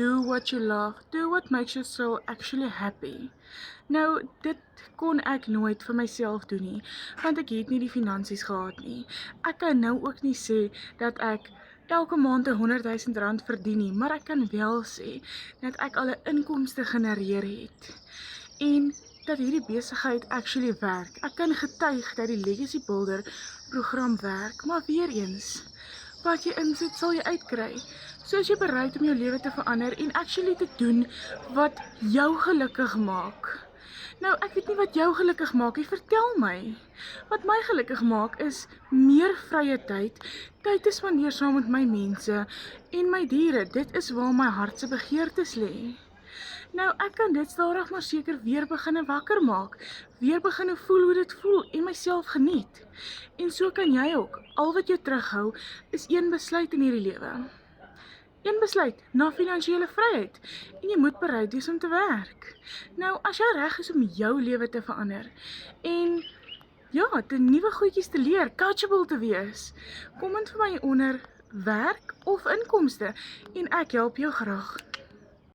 do what you love, do what makes your soul actually happy. Nou, dit kon ek nooit vir myself doen nie, want ek het nie die finansies gehad nie. Ek kan nou ook nie sê dat ek elke maand 100 000 rand verdien nie, maar ek kan wel sê dat ek al 'n inkomste genereer het. En dat hierdie besigheid actually werk. Ek kan getuig dat die Legacy Builder program werk, maar weer eens, wat jy insit, sal jy uitkry. So as jy bereid om jou lewe te verander en actually te doen wat jou gelukkig maak. Nou, ek weet nie wat jou gelukkig maak nie, vertel my. Wat my gelukkig maak is meer vrye tyd te spandeer saam met my mense en my diere. Dit is waar my hart se begeertes lê. Nou, ek kan dit stadig maar seker weer beginne wakker maak, weer beginne voel hoe dit voel en myself geniet. En so kan jy ook, al wat jou terughou, is een besluit in hierdie lewe. Een besluit na finansiële vryheid en jy moet bereid wees om te werk. Nou, as jy reg is om jou lewe te verander en ja, te nuwe goedjies te leer, coachable te wees, kom in vir my onder werk of inkomste en ek help jou graag.